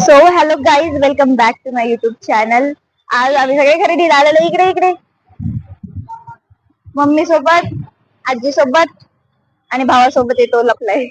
So hello guys, welcome back to my YouTube channel. आज आम्ही सगळे खरेदीला आलेलो. इकडे इकडे मम्मी सोबत, आजी सोबत आणि भावासोबत येतो लपलाय.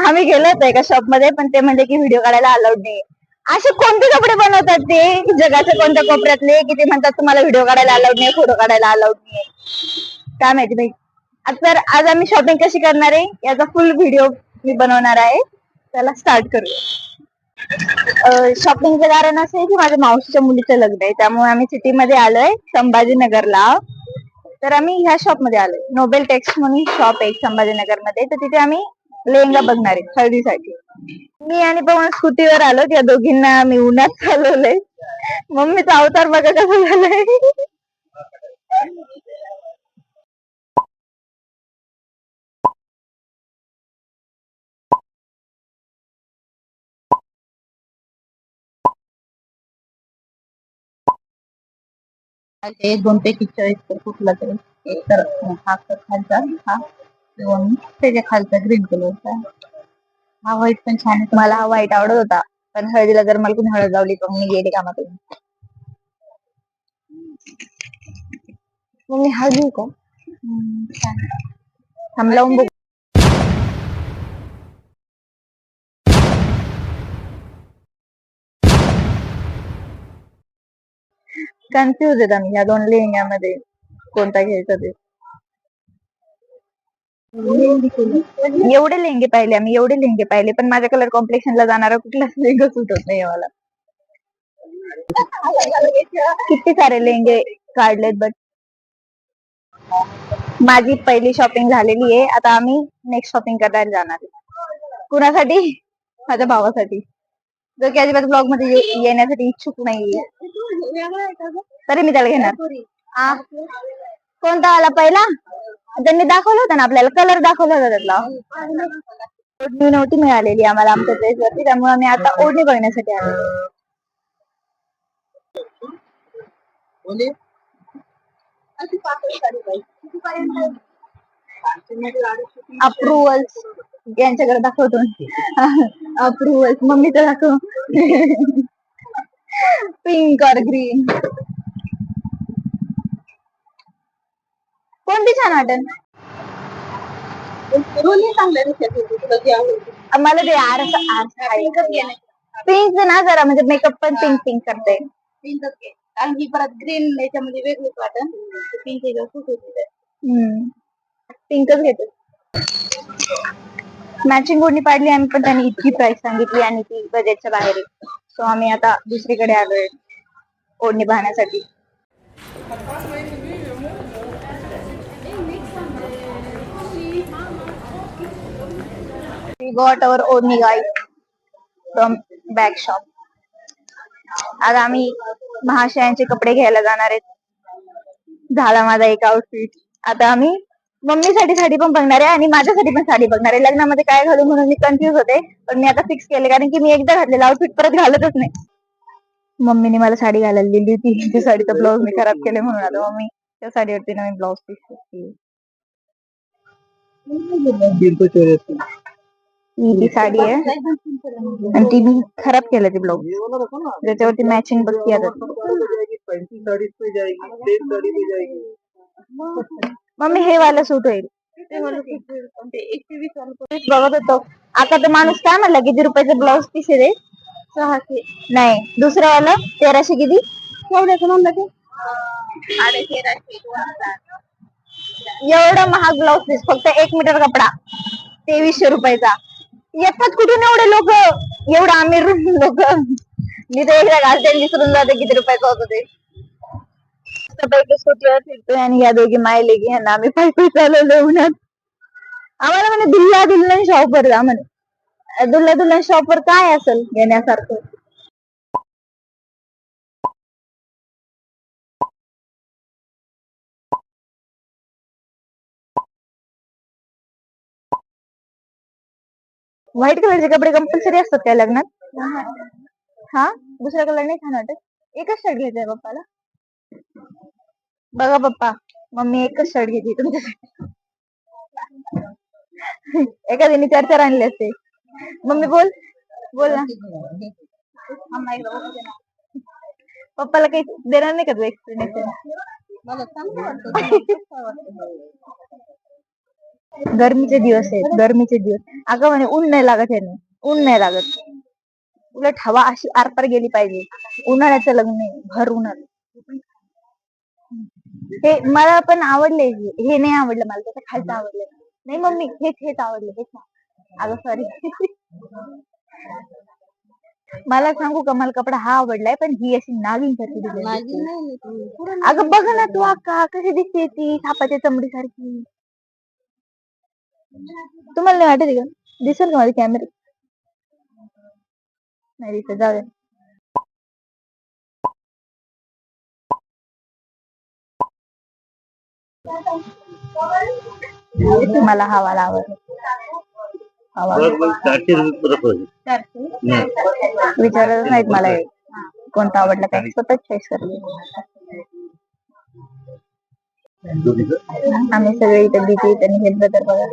आम्ही गेलो होतो एका शॉप मध्ये, पण ते म्हणजे की व्हिडिओ काढायला अलाउड नाही. असे कोणते कपडे बनवतात ते जगाच्या कोणत्या कोपऱ्यातले की ते म्हणतात तुम्हाला व्हिडिओ काढायला अलाउड नाही, फोटो काढायला अलाउड नाही. काय माहिती भाई. तर आज आम्ही शॉपिंग कशी करणार आहे याचा फुल व्हिडिओ मी बनवणार आहे. त्याला स्टार्ट करूया. शॉपिंगचं कारण असं आहे की माझ्या मावशीच्या मुलीचं लग्न आहे, त्यामुळे आम्ही सिटीमध्ये आलोय संभाजीनगरला. तर आम्ही ह्या शॉप मध्ये आलोय, नोबेल टेक्स्ट म्हणून शॉप आहे संभाजीनगर मध्ये. तर तिथे आम्ही लेहंगा बघणार आहे हळदीसाठी. मी आणि पवन स्कूटीवर आलो, त्या दोघींना मी उन्हात चालवलंय. मम्मीचा अवतार बघा कसं झालंय. एक दोन पैकी चॉईस कर कुठला तरी. एक तर हा खालचा, हा दोन त्याच्या खालचा ग्रीन कलरचा. हा व्हाईट पण छान आहे. मला हा व्हाईट आवडत होता, पण हळदीला जर मला कोणी हळद लावली तर मी गेले कामातून. मग मी हा घेऊ का? छान. थांब लावून बघू. कन्फ्युज आहेत आम्ही ह्या दोन लेहंग्यामध्ये कोणता घ्यायचा ते. एवढे लेहंगे पाहिले आम्ही, एवढे लेहंगे पाहिले, पण माझ्या कलर कॉम्प्लेक्शनला जाणारा कुठलाच लेहंगा सुट होत नाही मला. किती सारे लेहंगे काढलेत, बट माझी पहिली शॉपिंग झालेली आहे. आता आम्ही नेक्स्ट शॉपिंग करायला जाणार आहे. कुणासाठी? माझ्या भावासाठी, जो की अजिबात ब्लॉग मध्ये येण्यासाठी इच्छुक नाहीये. तरी मी त्याला घेणार. कोणता आला पहिला? त्यांनी दाखवलं होतं ना आपल्याला, कलर दाखवला होता त्यातला. ओढणी नव्हती मिळालेली आम्हाला आमच्या ड्रेसवरती, त्यामुळे आम्ही आता ओढणी बघण्यासाठी आलो. अप्रुव्हल यांच्याकडे दाखवतो. अप्रुव्हल मम्मीचं दाखव. पिंक और ग्रीन कोणती छान वाटेल? मला ते पिंक ना जरा, म्हणजे मेकअप पण पिंक पिंक करते. पिंकच घे, आणि परत ग्रीन याच्यामध्ये वेगळीच वाटन. पिंक पिंकच घेते. मॅचिंग ओढणी पाडली आम्ही, पण त्यांनी इतकी प्राइस सांगितली आणि ती बजेटच्या बाहेर आहे. सो आम्ही आता दुसरीकडे आलोय ओढणी पाहण्यासाठी. We got our ओढणी guys from bag shop. आता आम्ही महाशयांचे कपडे घ्यायला जाणार आहेत. झाला माझा एक आउटफिट. आता आम्ही मम्मीसाठी साडी पण बघणार आहे आणि माझ्यासाठी पण साडी बघणार आहे. लग्नामध्ये काय घालू म्हणून मी कन्फ्युज होते, पण मी आता फिक्स केले, कारण की मी एकदा घातलेला आउटफिट परत घालतच नाही. मम्मीने मला साडी घालायला दिली होती, ती साडीचा ब्लाऊज मी खराब केले, म्हणून आता मम्मी त्या साडीवरती नवीन ब्लाऊज पीस केली. ही साडी आहे आणि ती मी खराब केलं ती ब्लाऊज, त्याच्यावरती मॅचिंग बघती आता. मम्मी हे वाला सूट होईल बघत होतो. आता तर माणूस काय म्हणला, किती रुपयाचं ब्लाऊज पीस आहे रे? 600 नाही, दुसरं वाला 1300 किती एवढ्याचं म्हणलं ते. 1350 एवढा महाग ब्लाऊज पीस, फक्त 1 मीटर कपडा 2300 रुपयाचा. येतात कुठून एवढे लोक, एवढं आमिर लोक? मी तर एकदा घालते विसरून जाते किती रुपयाचं होतं ते. स्कूटीवर फिरतोय आणि या दोघी मायले की ह्यांना आम्ही पाय पाय चालवलं उन्हात. आम्हाला म्हणे दुल्हा दुल्हन शॉपवर जा म्हणे. दुल्हा दुल्हन शॉपवर काय असेल घेण्यासारखं? व्हाईट कलरचे कपडे कंपल्सरी असतात त्या लग्नात? हा, दुसरा कलर नाही छान वाटत. एकच शर्ट घ्यायचंय पप्पाला. बघा पप्पा, मम्मी एकच शर्ट घेतली तुमच्यासाठी. एखाद्याने 4-4 आणले असते. मम्मी बोल बोल ना. पप्पाला काही देणार नाही का तू एक्सप्लेनेशन? गरमीचे दिवस आहेत, गरमीचे दिवस. अगं म्हणे ऊन नाही लागत ह्याने, ऊन नाही लागत. उलट हवा अशी आरपार गेली पाहिजे. उन्हाळ्याचं लग्न आहे, भर उन्हाळ्यात. हे मला पण आवडले, हे नाही आवडलं मला, त्याचं खालचं आवडलं. नाही मम्मी, हेच आवडले, हेच. अगं सॉरी. मला सांगू का, मला कपडा हा आवडलाय, पण ही अशी नागिन सारखी दिसते. अगं बघ ना तू अक्का, कशी दिसते ती सापाच्या चमडी सारखी. तुम्हाला नाही वाटत का? दिसेल का माझ्या कॅमेऱ्यात? नाही दिसत, जाऊ दे. मला हवाला आवडत. विचारच नाहीत मला कोणता आवडला काय, स्वतःच चॉईस करते. आम्ही सगळे इथे बिझी आणि हे ब्रदर बघा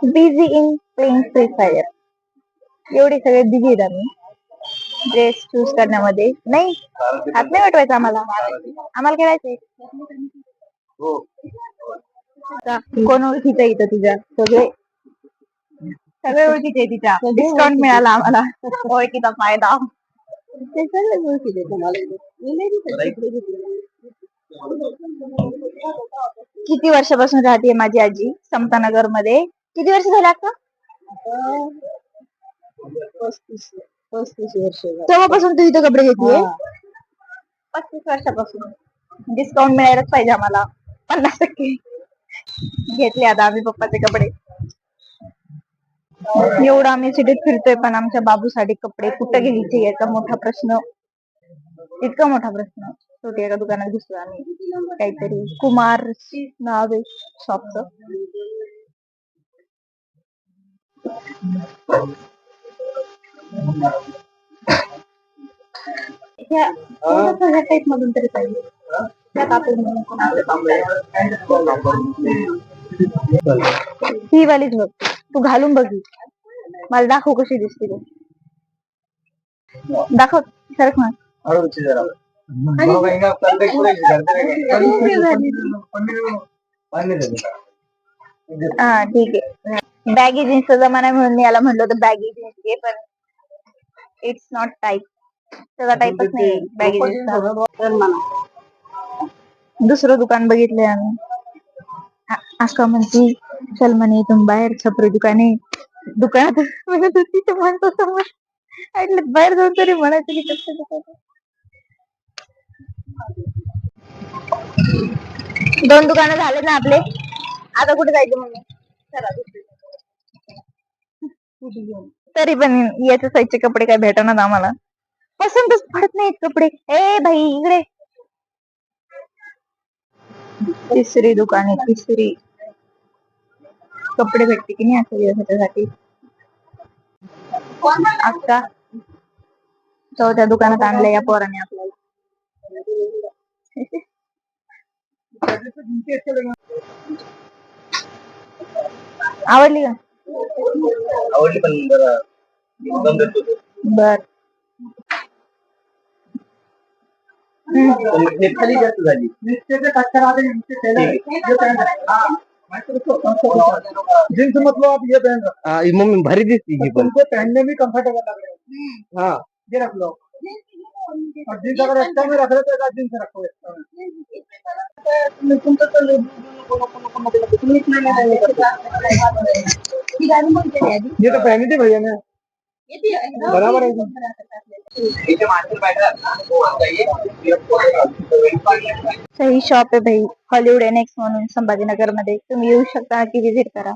busy in playing free fire. एवढे सगळे बिझी आहेत आम्ही ड्रेस चूज करण्यामध्ये. नाही, हात नाही वाटवायचा आम्हाला, आम्हाला खेळायचंय. कोण ओळखीचं इथं तुझ्या? सगळे सगळे ओळखीचे आहे तिच्या. डिस्काउंट मिळाला आम्हाला, ओळखीचा फायदा. ते सगळे ओळखीचे तुम्हाला. किती वर्षापासून राहते माझी आजी समतानगर मध्ये? किती वर्ष झाले आता? 35 वर्ष. तेव्हापासून तू इथे कपडे घेतले? 35 वर्षापासून. डिस्काउंट मिळायलाच पाहिजे आम्हाला 50%. घेतले आता आम्ही पप्पाचे कपडे. एवढं आम्ही सिटीत फिरतोय, पण आमच्या बाबूसाठी कपडे कुठं घ्यायचे याचा मोठा प्रश्न. इतका मोठा प्रश्न. छोटी एका दुकानात घुसलो आम्ही, काहीतरी कुमार नाव आहे शॉपचं. ह्या टाईप मधून तरी पाहिजे. ही वालीच बघ, तू घालून बघ, मला दाखव कशी दिसते ते. दाखव, सरक ना. हा ठीक आहे. बॅगी जीन्सचा जमाना म्हणून मी याला म्हणलं होतं बॅगी जीन्स घे, पण इट्स नॉट टाईप. त्याचा टाईपच नाही बॅगी जीन्सचा. दुसरं दुकान बघितलंय आम्ही. अक्का म्हणती चल म्हणे इथून बाहेर छपरी दुकाने. दुकानात म्हणत होती ते म्हणतो समोर ऐकलं, बाहेर जाऊन तरी म्हणायचं की कसं दुकान. 2 दुकानं झाले ना आपले, आता कुठे जायचं मम्मी? तरी पण याच्या साईजचे कपडे काय भेटणार आम्हाला, पसंतच पडत नाहीत कपडे. ए भाई इकडे. तिसरी दुकान आहे, तिसरी. कपडे भेटते की नाही असं दिवसासाठी. अक्का चौथ्या दुकानात आणलंय या पोराने आपल्याला. आवडली का? आवडली पण बर. खाली जास्त झाली. जीन्स मतलब आप ये पहन रखो, मम्मी भारी दिसती है, तुमको पहनने में कंफर्टेबल लग रहा है. हाँ ये रख लो. और जीन्स अगर एक्स्ट्रा में रख रहे तो एक जीन्स रखो एक्स्ट्रा में. तुम तो ये तो पहनी थी भैया ने, बराबर है. सही शॉप आहे भाई, हॉलिवूड एनेक्स म्हणून संभाजीनगर मध्ये. तुम्ही येऊ शकता की विजिट करा.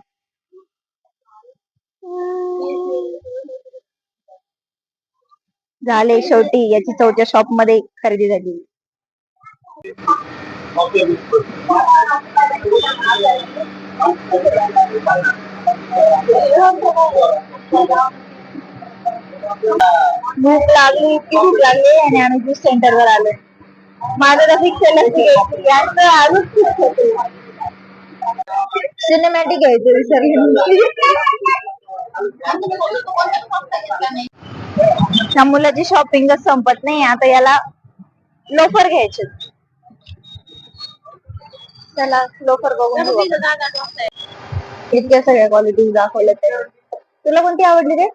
झाले शेवटी याची चौथ्या शॉप मध्ये खरेदी झाली. भूक लागली, इतकी भूक लागली आणि आम्ही ज्यूस सेंटर वर आलोय. माझं तर फिक्स सिनेमॅटिक घ्यायचं विसरले. ह्या मुलाची शॉपिंगच संपत नाही. आता याला लोफर घ्यायचे. चला लोफर बघून घेऊ. इतक्या सगळ्या क्वालिटी दाखवल्या त्या. तुला कोणती आवडली रे?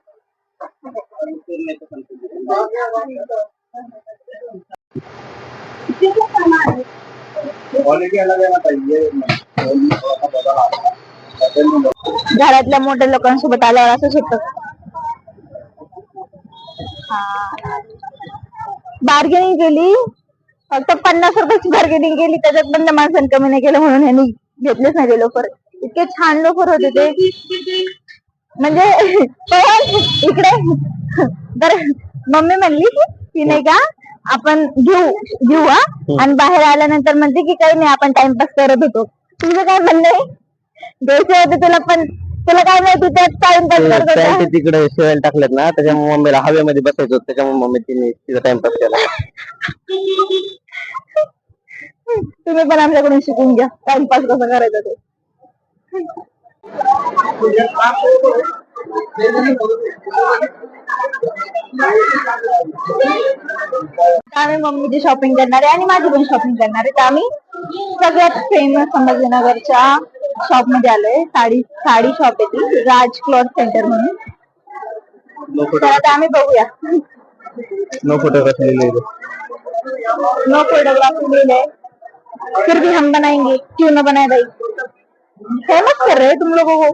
घरातल्या मोठ्या लोकांसोबत आल्यावर असंच होतं. बार्गेनिंग केली, फक्त 50 रुपयाची बार्गेनिंग केली, त्याच्यात पण त्या माणसाने कमी नाही केलं म्हणून ह्यांनी घेतलेच नाही ते लोफर. इतके छान लोफर होते ते. म्हणजे इकडे तर मम्मी म्हणली की नाही का आपण घेऊ हा, आणि बाहेर आल्यानंतर म्हणते की काही नाही आपण टाइमपास करत होतो. तुझं काय म्हणणं आहे? द्यायचे होते तुला, पण तुला काय माहिती त्यात टाइमपास करत होता. तिकडे शेवायला टाकल्यात ना, त्याच्यामुळे मम्मीला हवेमध्ये बसायचं, त्याच्यामुळे मम्मी तिने तिचा टाइमपास केला. तुम्ही पण आमच्याकडून शिकून घ्या टाइमपास कसं करायचं ते. आम्ही मम्मीची शॉपिंग करणार आहे आणि माझी पण शॉपिंग करणार आहे. तर आम्ही सगळ्यात फेमस संभाजीनगरच्या शॉप मध्ये आलोय. साडी शॉप आहे ती, राज क्लॉथ सेंटर म्हणून. तर आता आम्ही बघूया. नो फोटोग्राफ लिहिलेलं. नो फोटोग्राफी लिहिलंय. फिर भी हम बनाएंगे, क्यों ना बनाए भाई. फेमस कर रहे तुम लोगों को.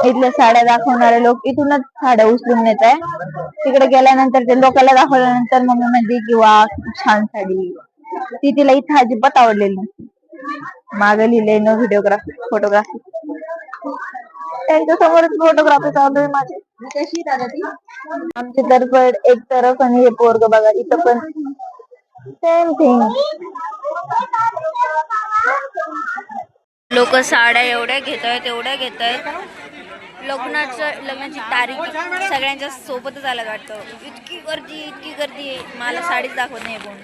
इथल्या साड्या दाखवणारे लोक इथूनच साड्या उचलून नेत आहे. तिकडे गेल्यानंतर ते लोकांना दाखवल्यानंतर मम्मी म्हणते की वा खूप छान साडी. ती तिला इथं अजिबात आवडलेली नाही. मागे लिहिले नो फोटोग्राफी. त्यांच्या समोरच फोटोग्राफी चालू आहे माझी. आमची तरफड एक तरफ आणि हे पोरग बघा इथं पण सेम थिंग. लोक साड्या एवढ्या घेत आहेत लग्नाची तारीख सगळ्यांच्या सोबतच आल्यात वाटतं. इतकी गर्दी आहे. मला साडीच दाखवत नाही कोण.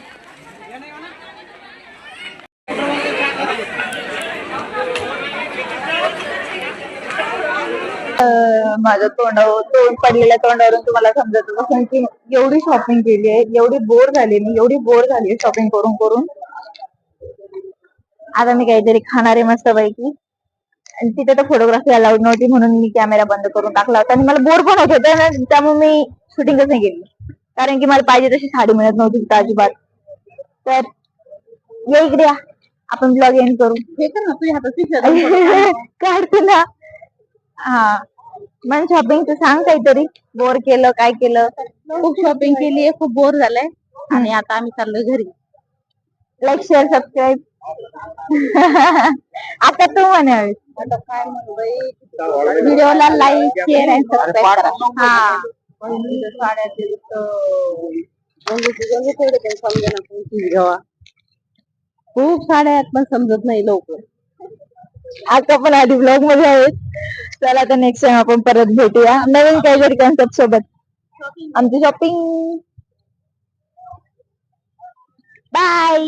माझं तोंड पडलेल्या तोंडावरून तुम्हाला समजत असेल की एवढी शॉपिंग केली आहे, एवढी बोर झाली शॉपिंग करून करून. आता मी काहीतरी खाणार आहे मस्त पैकी. आणि तिथे तर फोटोग्राफी अलाउड नव्हती म्हणून मी कॅमेरा बंद करून टाकला होता. आणि मला बोर पण होत होतं, त्यामुळे मी शूटिंगच नाही केली. कारण की मला पाहिजे तशी साडी मिळत नव्हती तिथं अजिबात. तर ये इकडे या, आपण ब्लॉग एंड करू. हे कर ना तुझ्या हातात काढतो ना. हा मग शॉपिंग सांग काहीतरी. बोर केलं काय केलं? खूप शॉपिंग केली आहे, खूप बोर झालंय आणि आता आम्ही चाललोय घरी. Like share subscribe. आता तू म्हणाल आता काय म्हणू बाई, व्हिडिओला लाईक शेअर आणि सबस्क्राईब करा. हा खूप साड्या आहेत पण समजत नाही लवकर. आता पण आधी ब्लॉग मध्ये आहेत. चला आता नेक्स्ट टाइम आपण परत भेटूया नवीन काहीतरी कॉन्सेप्ट सोबत. आमची शॉपिंग बाय.